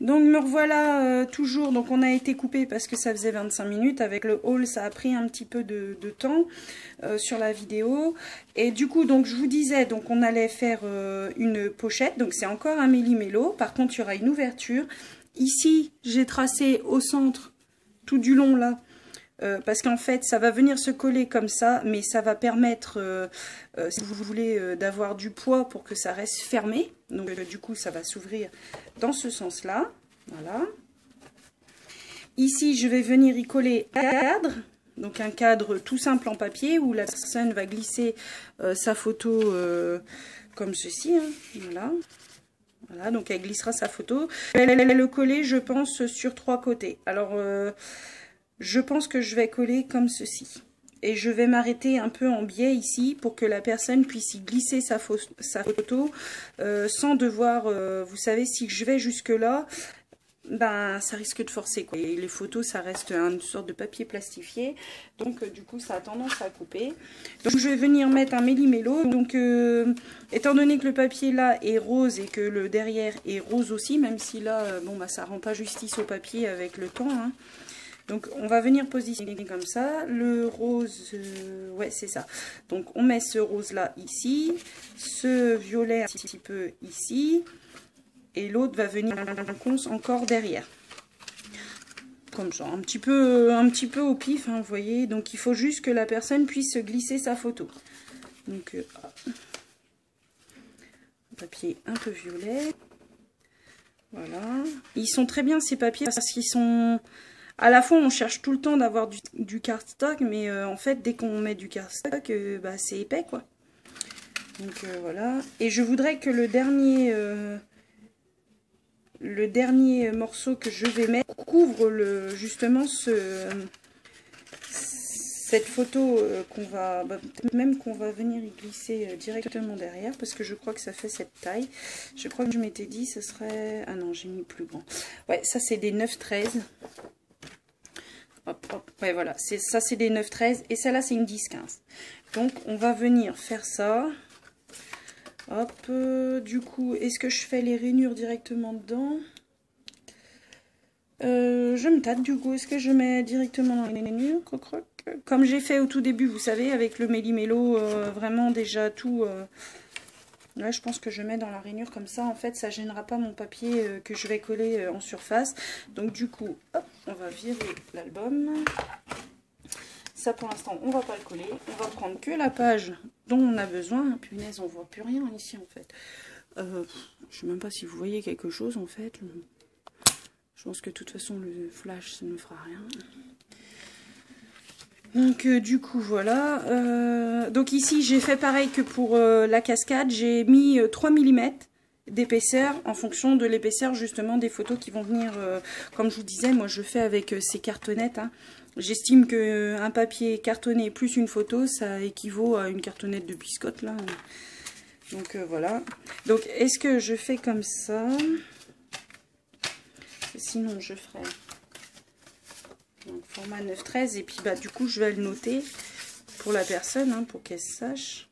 Donc me revoilà toujours, donc on a été coupé parce que ça faisait 25 minutes, avec le haul ça a pris un petit peu de temps sur la vidéo, et du coup donc je vous disais, donc on allait faire une pochette, donc c'est encore un méli-mélo, par contre il y aura une ouverture, ici j'ai tracé au centre tout du long là, parce qu'en fait ça va venir se coller comme ça, mais ça va permettre, si vous voulez, d'avoir du poids pour que ça reste fermé. Donc du coup ça va s'ouvrir dans ce sens là, voilà. Ici je vais venir y coller un cadre, donc un cadre tout simple en papier où la personne va glisser sa photo comme ceci, hein, voilà. Voilà, donc elle glissera sa photo, elle le coller je pense sur 3 côtés. Alors je pense que je vais coller comme ceci. Et je vais m'arrêter un peu en biais ici pour que la personne puisse y glisser sa photo sans devoir, vous savez, si je vais jusque là, ben ça risque de forcer quoi. Et les photos ça reste une sorte de papier plastifié, donc du coup ça a tendance à couper. Donc je vais venir mettre un méli-mélo, donc étant donné que le papier là est rose et que le derrière est rose aussi, même si là bon bah ça rend pas justice au papier avec le temps, hein. Donc on va venir positionner comme ça, le rose, ouais c'est ça. Donc on met ce rose là ici, ce violet un petit peu ici, et l'autre va venir encore derrière. Comme ça, un petit peu au pif, hein, vous voyez. Donc il faut juste que la personne puisse glisser sa photo. Donc papier un peu violet. Voilà. Ils sont très bien ces papiers parce qu'ils sont... À la fois, on cherche tout le temps d'avoir du cardstock, mais en fait, dès qu'on met du cardstock, bah, c'est épais, quoi. Donc voilà. Et je voudrais que le dernier morceau que je vais mettre couvre justement cette photo qu'on va, même qu'on va venir y glisser directement derrière, parce que je crois que ça fait cette taille. Je crois que je m'étais dit, ce serait... Ah non, j'ai mis plus grand. Ouais, ça c'est des 9-13. Hop, hop, ouais, voilà, ça c'est des 9-13 et celle-là c'est une 10-15. Donc on va venir faire ça. Hop, du coup, est-ce que je fais les rainures directement dedans? Je me tâte du coup, est-ce que je mets directement dans les rainures? Comme j'ai fait au tout début, vous savez, avec le méli-mélo, vraiment déjà tout... Là, je pense que je mets dans la rainure comme ça. En fait, ça gênera pas mon papier que je vais coller en surface. Donc, du coup, hop, on va virer l'album. Ça, pour l'instant, on va pas le coller. On va prendre que la page dont on a besoin. Punaise, on voit plus rien ici, en fait. Je sais même pas si vous voyez quelque chose, en fait. Je pense que de toute façon, le flash, ça ne fera rien. Donc du coup voilà, donc ici j'ai fait pareil que pour la cascade, j'ai mis 3 mm d'épaisseur en fonction de l'épaisseur justement des photos qui vont venir, comme je vous disais, moi je fais avec ces cartonnettes, hein. J'estime qu'un papier cartonné plus une photo, ça équivaut à une cartonnette de biscotte là. Donc voilà, donc est-ce que je fais comme ça? Sinon je ferai... Donc format 9-13 et puis bah du coup je vais le noter pour la personne, hein, pour qu'elle sache.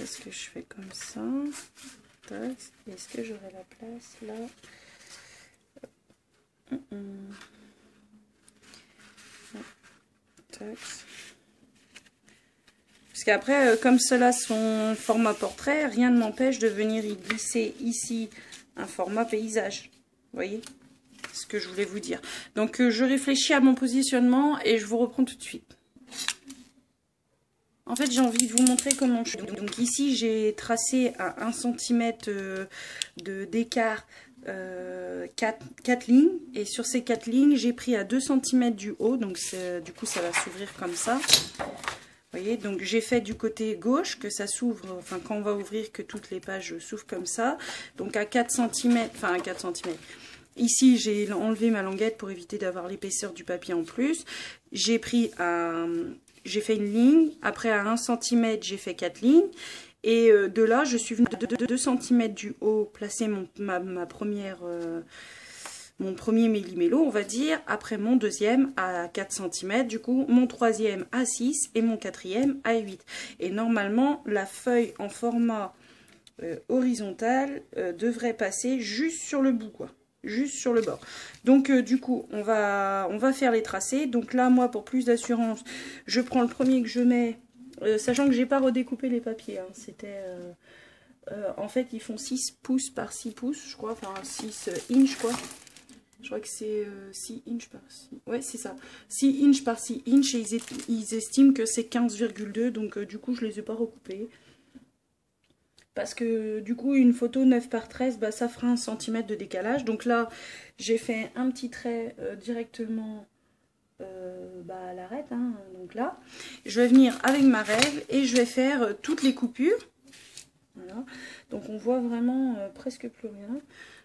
Est-ce que je fais comme ça? Est-ce que j'aurai la place là? Parce qu'après comme cela son format portrait, rien ne m'empêche de venir y glisser ici un format paysage, vous voyez ce que je voulais vous dire. Donc je réfléchis à mon positionnement et je vous reprends tout de suite. En fait j'ai envie de vous montrer comment je fais. Donc ici j'ai tracé à 1 cm d'écart 4 lignes, et sur ces 4 lignes j'ai pris à 2 cm du haut, donc du coup ça va s'ouvrir comme ça. Vous voyez, donc j'ai fait du côté gauche que ça s'ouvre, enfin quand on va ouvrir que toutes les pages s'ouvrent comme ça. Donc à 4 cm, enfin à 4 cm. Ici, j'ai enlevé ma languette pour éviter d'avoir l'épaisseur du papier en plus. J'ai fait une ligne. Après, à 1 cm, j'ai fait 4 lignes. Et de là, je suis venue de 2 cm du haut placer mon premier méli-mélo, on va dire. Après, mon deuxième à 4 cm. Du coup, mon troisième à 6 et mon quatrième à 8. Et normalement, la feuille en format horizontal devrait passer juste sur le bout, quoi. juste sur le bord. Donc du coup, on va faire les tracés. Donc là, moi, pour plus d'assurance, je prends le premier que je mets, sachant que j'ai pas redécoupé les papiers. Hein, c'était... en fait, ils font 6 pouces par 6 pouces, je crois, enfin 6 inches, quoi. Je crois que c'est 6 inches par 6... Ouais, c'est ça. 6 inches par 6 inches, et ils estiment que c'est 15,2, donc du coup, je les ai pas recoupés. Parce que du coup, une photo 9 par 13, bah, ça fera 1 cm de décalage. Donc là, j'ai fait un petit trait directement à l'arête. Hein, donc là, je vais venir avec ma règle et je vais faire toutes les coupures. Voilà. Donc on voit vraiment presque plus rien.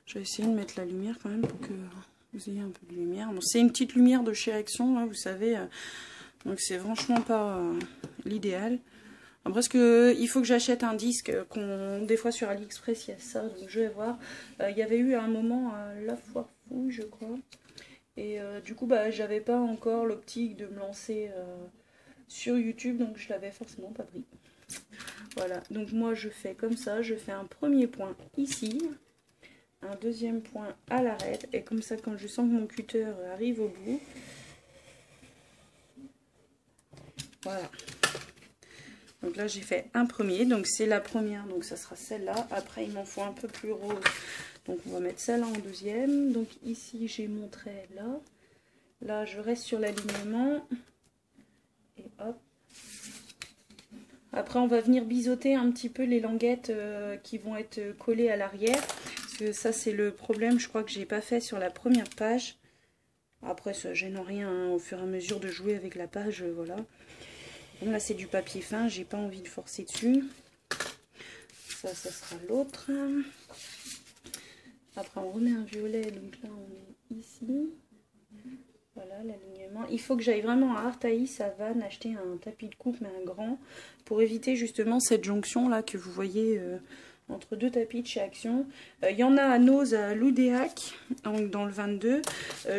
Je vais essayer de mettre la lumière quand même pour que vous ayez un peu de lumière. Bon, c'est une petite lumière de chez Action, là, vous savez. Donc c'est franchement pas l'idéal. Après, il faut que j'achète un disque, des fois sur AliExpress il y a ça, donc je vais voir. Il y avait eu un moment à La Foire Fouille, je crois. Et du coup, bah, j'avais pas encore l'optique de me lancer sur YouTube, donc je l'avais forcément pas pris. Voilà, donc moi je fais comme ça, je fais un premier point ici, un deuxième point à l'arête, et comme ça, quand je sens que mon cutter arrive au bout, voilà. Donc là j'ai fait un premier, donc c'est la première, donc ça sera celle-là. Après il m'en faut un peu plus rose, donc on va mettre celle-là en deuxième. Donc ici j'ai mon trait là. Là je reste sur l'alignement. Et hop. Après on va venir biseauter un petit peu les languettes qui vont être collées à l'arrière. Parce que ça c'est le problème, je crois que j'ai pas fait sur la première page. Après ça gêne rien, hein, au fur et à mesure de jouer avec la page, voilà. Bon, là c'est du papier fin, j'ai pas envie de forcer dessus. Ça sera l'autre. Après on remet un violet, donc là on est ici. Voilà l'alignement. Il faut que j'aille vraiment à Artaïs à Vannes acheter un tapis de coupe, mais un grand, pour éviter justement cette jonction là que vous voyez entre deux tapis de chez Action. Il y en a à Noz, à Loudéac, dans le 22.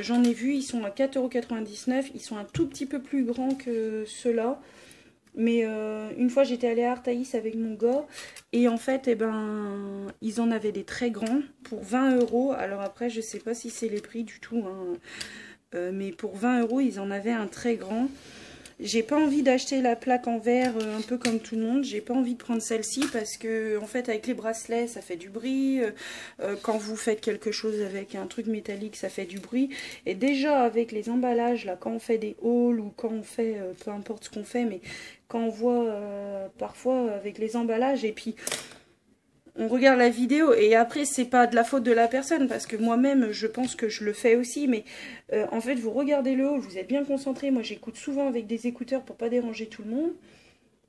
J'en ai vu, ils sont à 4,99 €. Ils sont un tout petit peu plus grands que ceux-là. Mais une fois j'étais allée à Artaïs avec mon gars et en fait ils en avaient des très grands pour 20 €. Alors après je sais pas si c'est les prix du tout, hein. Mais pour 20 € ils en avaient un très grand. J'ai pas envie d'acheter la plaque en verre un peu comme tout le monde. J'ai pas envie de prendre celle-ci parce que en fait avec les bracelets ça fait du bruit. Quand vous faites quelque chose avec un truc métallique ça fait du bruit. Et déjà avec les emballages là, quand on fait des hauls ou quand on fait peu importe ce qu'on fait, mais quand on voit parfois avec les emballages et puis on regarde la vidéo et après c'est pas de la faute de la personne parce que moi-même je pense que je le fais aussi, mais en fait vous regardez le haut, vous êtes bien concentré. Moi j'écoute souvent avec des écouteurs pour pas déranger tout le monde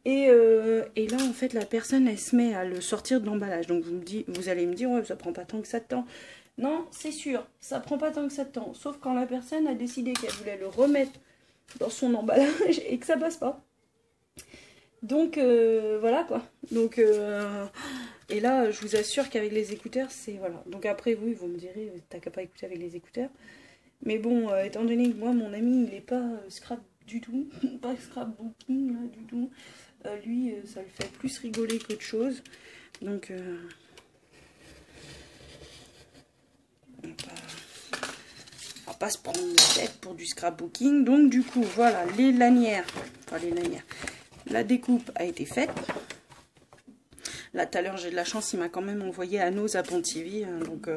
et là en fait la personne elle se met à le sortir de l'emballage, donc vous allez me dire ouais ça prend pas tant que ça de temps. Non c'est sûr, ça prend pas tant que ça de temps, sauf quand la personne a décidé qu'elle voulait le remettre dans son emballage et que ça passe pas. Donc voilà quoi. Donc et là je vous assure qu'avec les écouteurs c'est voilà. Donc après vous me direz t'as qu'à pas écouter avec les écouteurs. Mais bon étant donné que moi mon ami il est pas scrap du tout, pas scrapbooking là, du tout. Lui ça le fait plus rigoler qu'autre chose. Donc on va pas se prendre la tête pour du scrapbooking. Donc du coup voilà les lanières, enfin les lanières. La découpe a été faite. Là, tout à l'heure, j'ai de la chance, il m'a quand même envoyé à Noz à Pontivy. Hein, donc,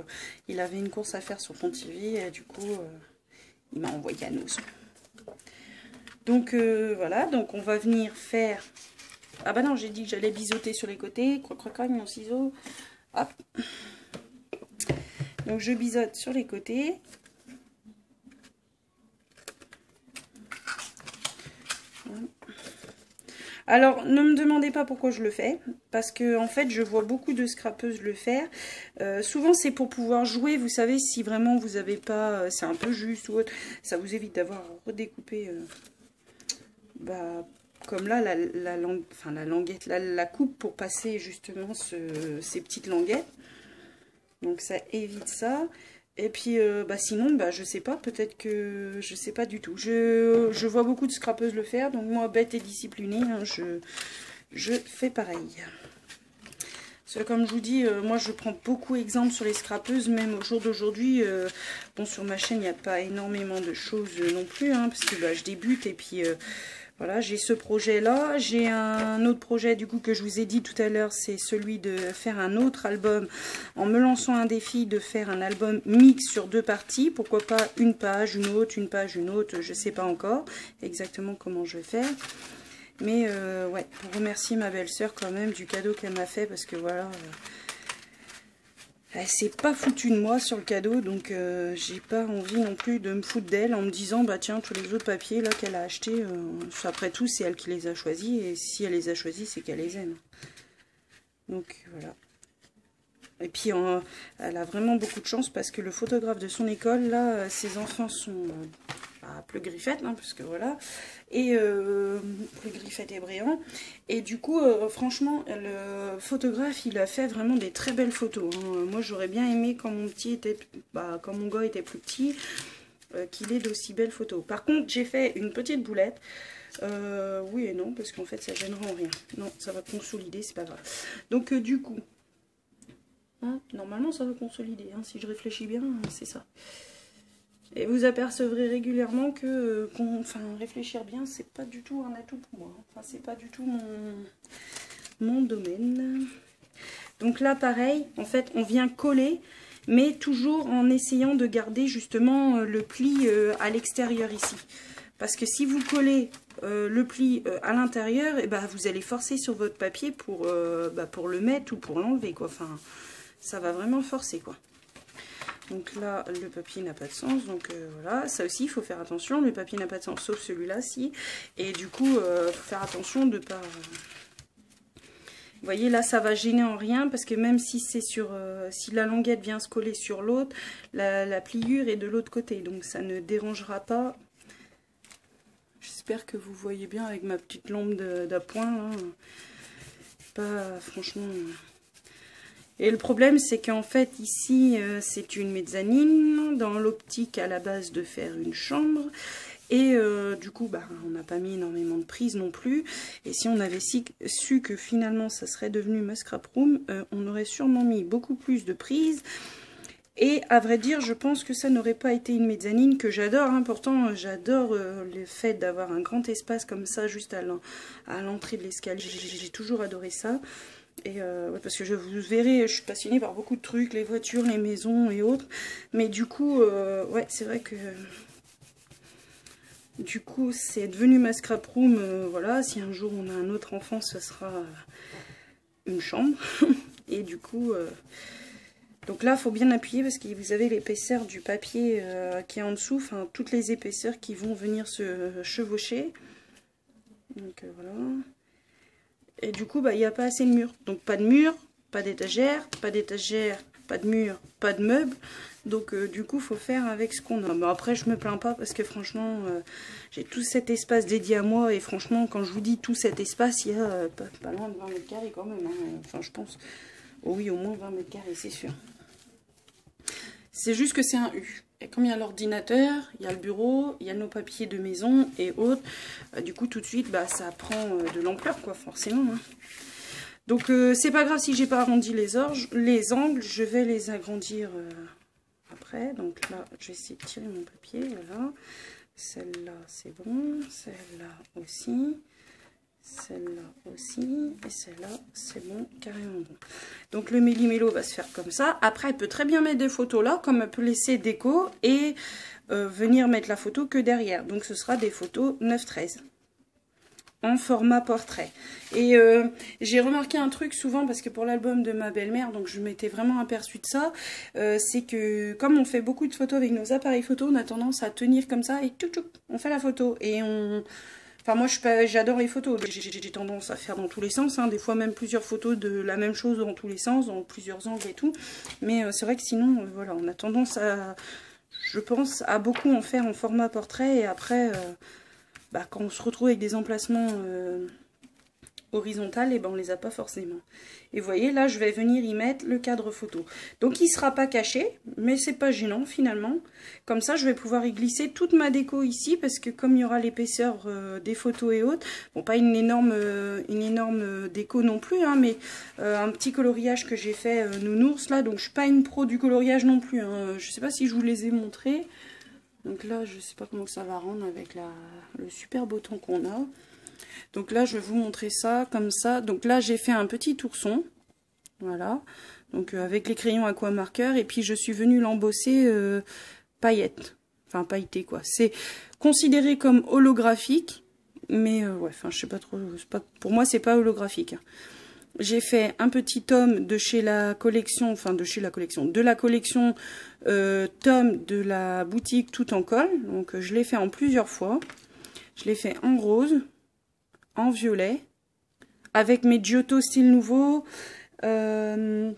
il avait une course à faire sur Pontivy et du coup, il m'a envoyé à Noz. Donc, voilà. Donc, on va venir faire... Ah bah non, j'ai dit que j'allais biseauter sur les côtés. Croc, mon ciseau. Hop. Donc, je biseaute sur les côtés. Alors, ne me demandez pas pourquoi je le fais, parce que en fait, je vois beaucoup de scrapeuses le faire. Souvent, c'est pour pouvoir jouer, vous savez, si vraiment vous n'avez pas, c'est un peu juste ou autre, ça vous évite d'avoir redécoupé, comme là, la languette, la coupe pour passer justement ces petites languettes. Donc, ça évite ça. Et puis, sinon, je sais pas, peut-être que... Je sais pas du tout. Je vois beaucoup de scrapeuses le faire, donc moi, bête et disciplinée, hein, je fais pareil. Parce que comme je vous dis, moi je prends beaucoup exemple sur les scrapeuses, même au jour d'aujourd'hui. Bon, sur ma chaîne, il n'y a pas énormément de choses non plus, hein, parce que bah, je débute et puis voilà, j'ai ce projet-là. J'ai un autre projet du coup que je vous ai dit tout à l'heure, c'est celui de faire un autre album en me lançant un défi de faire un album mix sur 2 parties. Pourquoi pas une page, une autre, une page, une autre, je sais pas encore exactement comment je vais faire. Mais ouais, pour remercier ma belle-sœur quand même du cadeau qu'elle m'a fait, parce que voilà, elle s'est pas foutue de moi sur le cadeau, donc j'ai pas envie non plus de me foutre d'elle en me disant bah tiens, tous les autres papiers là qu'elle a achetés, après tout c'est elle qui les a choisis, et si elle les a choisis c'est qu'elle les aime. Donc voilà. Et puis elle a vraiment beaucoup de chance, parce que le photographe de son école là, ses enfants sont plus griffettes, hein, parce que voilà, et plus griffettes et brillants, et du coup franchement le photographe il a fait vraiment des très belles photos, hein. Moi j'aurais bien aimé quand mon petit était, quand mon gars était plus petit, qu'il ait d'aussi belles photos. Par contre j'ai fait une petite boulette, oui et non, parce qu'en fait ça gênera en rien, non, ça va consolider, c'est pas grave. Donc du coup hein, normalement ça va consolider, hein, si je réfléchis bien, c'est ça. Et vous apercevrez régulièrement que, enfin, réfléchir bien, c'est pas du tout un atout pour moi. Enfin, c'est pas du tout mon domaine. Donc là, pareil, en fait, on vient coller, mais toujours en essayant de garder justement le pli à l'extérieur ici. Parce que si vous collez le pli à l'intérieur, et ben, vous allez forcer sur votre papier pour le mettre ou pour l'enlever, quoi. Enfin, ça va vraiment forcer, quoi. Donc là, le papier n'a pas de sens, donc voilà, ça aussi, il faut faire attention, le papier n'a pas de sens, sauf celui-là, si. Et du coup, faut faire attention de pas... Vous voyez, là, ça va gêner en rien, parce que même si c'est sur... si la languette vient se coller sur l'autre, la pliure est de l'autre côté, donc ça ne dérangera pas. J'espère que vous voyez bien avec ma petite lampe d'appoint, hein. Pas, franchement... Et le problème, c'est qu'en fait, ici, c'est une mezzanine, dans l'optique à la base de faire une chambre. Et du coup, bah, on n'a pas mis énormément de prises non plus. Et si on avait su que finalement, ça serait devenu ma scrap room, on aurait sûrement mis beaucoup plus de prises. Et à vrai dire, je pense que ça n'aurait pas été une mezzanine que j'adore, hein. Pourtant, j'adore le fait d'avoir un grand espace comme ça, juste à l'entrée de l'escalier. J'ai toujours adoré ça. Et ouais, parce que vous verrez, je suis passionnée par beaucoup de trucs, les voitures, les maisons et autres. Mais du coup, ouais, c'est vrai que du coup, c'est devenu ma scrap room. Voilà, si un jour on a un autre enfant, ce sera une chambre. Et du coup, donc là, il faut bien appuyer parce que vous avez l'épaisseur du papier qui est en dessous, enfin toutes les épaisseurs qui vont venir se chevaucher. Donc voilà. Et du coup, bah, il n'y a pas assez de murs. Donc pas de mur, pas d'étagère, pas de mur, pas de meubles. Donc du coup, il faut faire avec ce qu'on a. Bon, après, je me plains pas parce que franchement, j'ai tout cet espace dédié à moi. Et franchement, quand je vous dis tout cet espace, il y a pas loin de 20 mètres carrés quand même, hein. Enfin, je pense, oh oui, au moins 20 mètres carrés, c'est sûr. C'est juste que c'est un U. Et comme il y a l'ordinateur, il y a le bureau, il y a nos papiers de maison et autres, du coup tout de suite bah, ça prend de l'ampleur quoi, forcément, hein. Donc c'est pas grave si j'ai pas arrondi les angles, je vais les agrandir après. Donc là je vais essayer de tirer mon papier, voilà. Celle-là c'est bon, celle-là aussi. Celle-là aussi, et celle-là, c'est bon, carrément bon. Donc le méli-mélo va se faire comme ça. Après, elle peut très bien mettre des photos là, comme elle peut laisser déco, et venir mettre la photo que derrière. Donc ce sera des photos 9-13, en format portrait. Et j'ai remarqué un truc souvent, parce que pour l'album de ma belle-mère, donc je m'étais vraiment aperçue de ça, c'est que comme on fait beaucoup de photos avec nos appareils photo, on a tendance à tenir comme ça, et tout, on fait la photo, et on... Enfin, moi, j'adore les photos. J'ai tendance à faire dans tous les sens, hein. Des fois, même plusieurs photos de la même chose dans tous les sens, dans plusieurs angles et tout. Mais c'est vrai que sinon, voilà, on a tendance à, je pense, à beaucoup en faire en format portrait. Et après, bah, quand on se retrouve avec des emplacements horizontales, et ben on les a pas forcément. Et vous voyez, là je vais venir y mettre le cadre photo. Donc il sera pas caché, mais c'est pas gênant finalement. Comme ça je vais pouvoir y glisser toute ma déco ici, parce que comme il y aura l'épaisseur des photos et autres, bon pas une énorme déco non plus, hein, mais un petit coloriage que j'ai fait nounours là, donc je suis pas une pro du coloriage non plus, hein. Je sais pas si je vous les ai montrés. Donc là je sais pas comment que ça va rendre avec le super beau temps qu'on a. Donc là, je vais vous montrer ça comme ça. Donc là, j'ai fait un petit ourson. Voilà. Donc avec les crayons aquamarqueurs. Et puis, je suis venue l'embosser paillettes. Enfin, pailleté, quoi. C'est considéré comme holographique. Mais ouais, enfin, je sais pas trop. Pour moi, c'est pas holographique. J'ai fait un petit tome de chez la collection. Enfin, de la collection tome de la boutique Tout en colle. Donc, je l'ai fait en plusieurs fois. Je l'ai fait en rose, en violet, avec mes Giotto style nouveau, les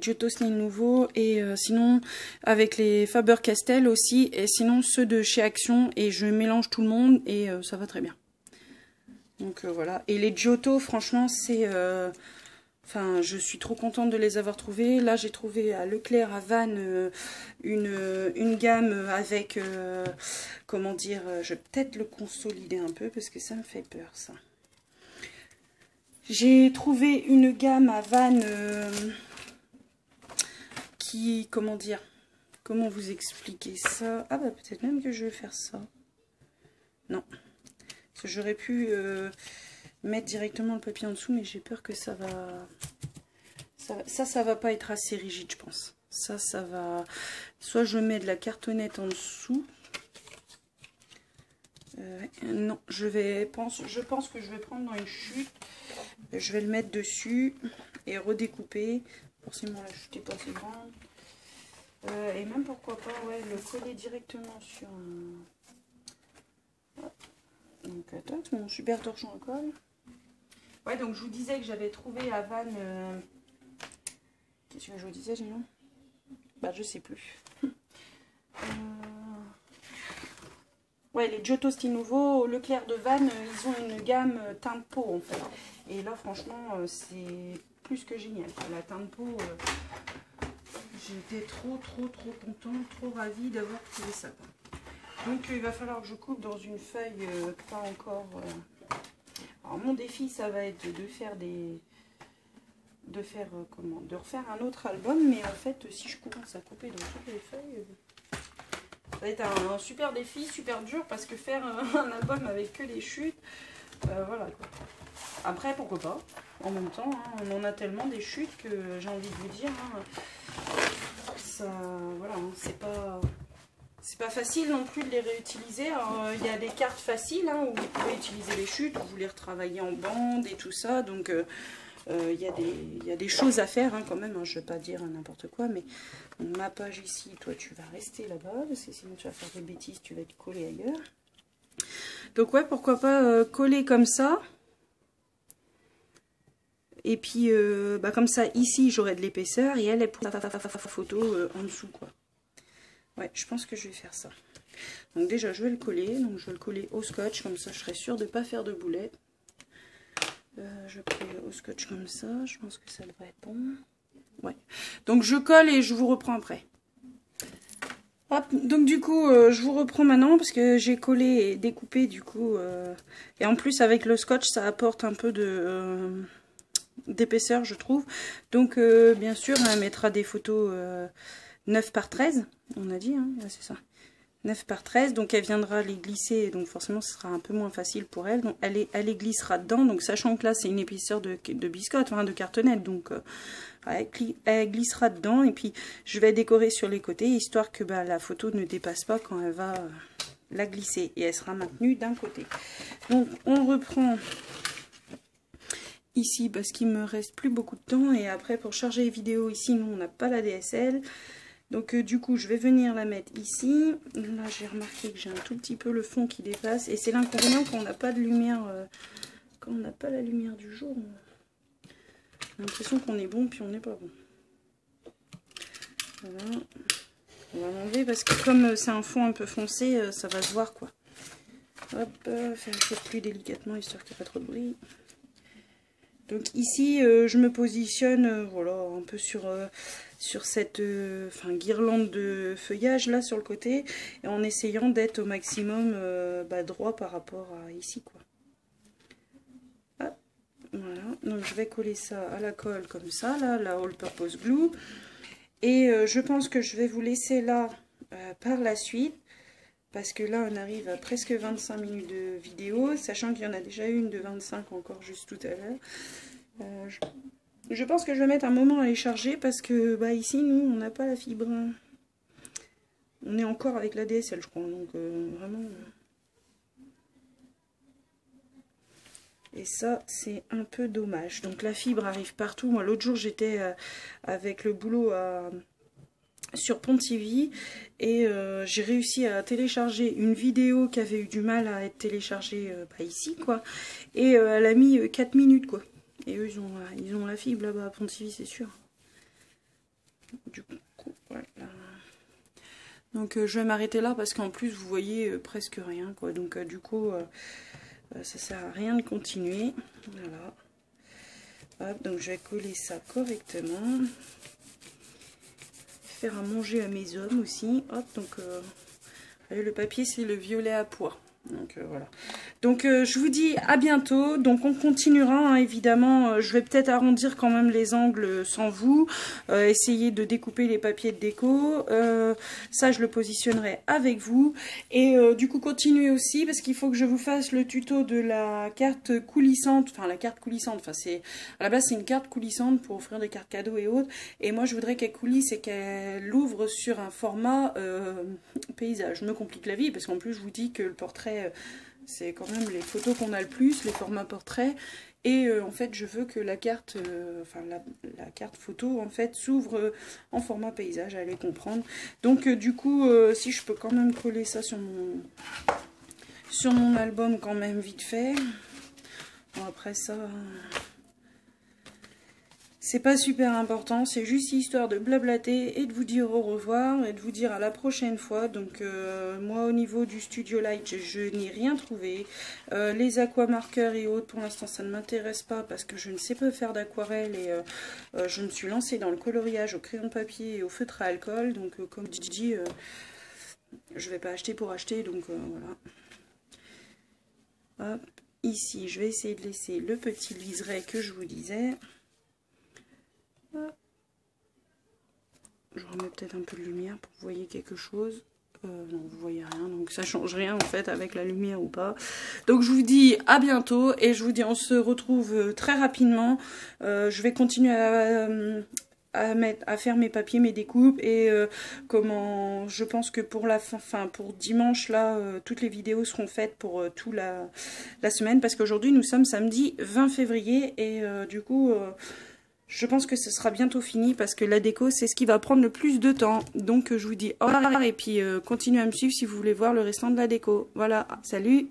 Giotto style nouveau, et sinon avec les Faber-Castell aussi, et sinon ceux de chez Action, et je mélange tout le monde et ça va très bien. Donc voilà, et les Giotto franchement c'est... Enfin, je suis trop contente de les avoir trouvés. Là, j'ai trouvé à Leclerc, à Vannes, une gamme avec, comment dire, je vais peut-être le consolider un peu parce que ça me fait peur, ça. J'ai trouvé une gamme à Vannes qui, comment dire, comment vous expliquer ça? Ah bah peut-être même que je vais faire ça. Non, parce que j'aurais pu... mettre directement le papier en dessous, mais j'ai peur que ça va... Ça va pas être assez rigide, je pense. Ça va... Soit je mets de la cartonnette en dessous. Non, je pense que je vais prendre dans une chute. Je vais le mettre dessus et redécouper. Forcément, la chute n'est pas assez grande. Et même, pourquoi pas, ouais, le coller directement sur un... Donc, attends, mon super torchon à colle. Ouais, donc je vous disais que j'avais trouvé à Vannes... Qu'est-ce que je vous disais, Génon? Bah, je sais plus. Ouais, les Giotto style nouveau, Leclerc de Vannes, ils ont une gamme teinte peau, en fait. Et là, franchement, c'est plus que génial. La teinte peau, j'étais trop contente, trop ravie d'avoir trouvé ça. Donc, il va falloir que je coupe dans une feuille pas encore... Alors mon défi, ça va être de faire de refaire un autre album, mais en fait, si je commence à couper dans toutes les feuilles, ça va être un super défi, super dur, parce que faire un album avec que des chutes, voilà quoi. Après, pourquoi pas, en même temps, hein, on en a tellement des chutes que j'ai envie de vous dire, hein, ça, voilà, hein, c'est pas facile non plus de les réutiliser. Il y a des cartes faciles hein, où vous pouvez utiliser les chutes, où vous les retravaillez en bande et tout ça. Donc il y a des choses à faire hein, quand même. Hein, je ne vais pas dire n'importe quoi, mais ma page ici, toi tu vas rester là-bas, parce que sinon tu vas faire des bêtises, tu vas être collé ailleurs. Donc ouais, pourquoi pas coller comme ça. Et puis bah, comme ça, ici j'aurai de l'épaisseur et elle pour la photo en dessous quoi. Ouais, je pense que je vais faire ça. Donc déjà, je vais le coller. Donc je vais le coller au scotch, comme ça je serai sûre de ne pas faire de boulettes. Je vais coller au scotch comme ça. Je pense que ça devrait être bon. Ouais. Donc je colle et je vous reprends après. Hop, donc du coup, je vous reprends maintenant parce que j'ai collé et découpé du coup. Et en plus, avec le scotch, ça apporte un peu d'épaisseur, je trouve. Donc bien sûr, elle mettra des photos... 9 par 13, on a dit, hein, ouais, c'est ça. 9 par 13, donc elle viendra les glisser, donc forcément ce sera un peu moins facile pour elle. Donc elle les glissera dedans, donc sachant que là c'est une épaisseur de biscotte, enfin de cartonnette, donc elle glissera dedans. Et puis je vais décorer sur les côtés, histoire que bah, la photo ne dépasse pas quand elle va la glisser. Et elle sera maintenue d'un côté. Donc on reprend... ici parce qu'il me reste plus beaucoup de temps. Et après pour charger les vidéos ici, nous on n'a pas la DSL. Donc du coup je vais venir la mettre ici. Là j'ai remarqué que j'ai un tout petit peu le fond qui dépasse. Et c'est l'inconvénient quand on n'a pas de lumière. Quand on n'a pas la lumière du jour. On a l'impression qu'on est bon puis on n'est pas bon. Voilà. On va l'enlever parce que comme c'est un fond un peu foncé, ça va se voir quoi. Hop, faire plus délicatement histoire qu'il n'y ait pas trop de bruit. Donc ici, je me positionne voilà, un peu sur cette guirlande de feuillage là sur le côté, et en essayant d'être au maximum droit par rapport à ici, quoi. Ah, voilà, donc je vais coller ça à la colle comme ça, là, la All Purpose Glue. Et je pense que je vais vous laisser là par la suite. Parce que là, on arrive à presque 25 minutes de vidéo, sachant qu'il y en a déjà une de 25 encore juste tout à l'heure. Je pense que je vais mettre un moment à les charger parce que ici, nous, on n'a pas la fibre. On est encore avec la DSL, je crois. Donc, vraiment... Et ça, c'est un peu dommage. Donc, la fibre arrive partout. Moi, l'autre jour, j'étais avec le boulot sur Pontivy et j'ai réussi à télécharger une vidéo qui avait eu du mal à être téléchargée ici, quoi, et elle a mis 4 minutes, quoi, et eux ils ont la fibre là-bas à Pontivy, c'est sûr. Du coup voilà, donc je vais m'arrêter là parce qu'en plus vous voyez presque rien, quoi, donc du coup ça sert à rien de continuer. Voilà. Hop, donc je vais coller ça correctement, à manger à mes hommes aussi. Hop, donc le papier c'est le violet à pois. Donc voilà. Donc je vous dis à bientôt. Donc on continuera hein, évidemment. Je vais peut-être arrondir quand même les angles sans vous. Essayer de découper les papiers de déco. Ça je le positionnerai avec vous. Et du coup continuez aussi parce qu'il faut que je vous fasse le tuto de la carte coulissante. Enfin la carte coulissante. Enfin c'est à la base c'est une carte coulissante pour offrir des cartes cadeaux et autres. Et moi je voudrais qu'elle coulisse et qu'elle ouvre sur un format paysage. Je me complique la vie parce qu'en plus je vous dis que le portrait c'est quand même les photos qu'on a le plus, les formats portraits, et en fait je veux que la carte, la carte photo en fait s'ouvre en format paysage, allez comprendre. Donc du coup, si je peux quand même coller ça sur mon album quand même vite fait. Bon, après ça, c'est pas super important, c'est juste histoire de blablater et de vous dire au revoir et de vous dire à la prochaine fois. Donc moi au niveau du Studio Light, je n'ai rien trouvé. Les aquamarqueurs et autres, pour l'instant ça ne m'intéresse pas parce que je ne sais pas faire d'aquarelle et je me suis lancée dans le coloriage au crayon papier et au feutre à alcool. Donc comme dit, je vais pas acheter pour acheter, donc voilà. Hop, ici je vais essayer de laisser le petit liseré que je vous disais. Je remets peut-être un peu de lumière pour que vous voyez quelque chose. Non, vous voyez rien, donc ça change rien en fait avec la lumière ou pas. Donc je vous dis à bientôt et je vous dis on se retrouve très rapidement. Je vais continuer à faire mes papiers, mes découpes et comment je pense que pour pour dimanche là, toutes les vidéos seront faites pour toute la semaine parce qu'aujourd'hui nous sommes samedi 20 février et du coup je pense que ce sera bientôt fini parce que la déco, c'est ce qui va prendre le plus de temps. Donc, je vous dis au revoir et puis continuez à me suivre si vous voulez voir le restant de la déco. Voilà, salut!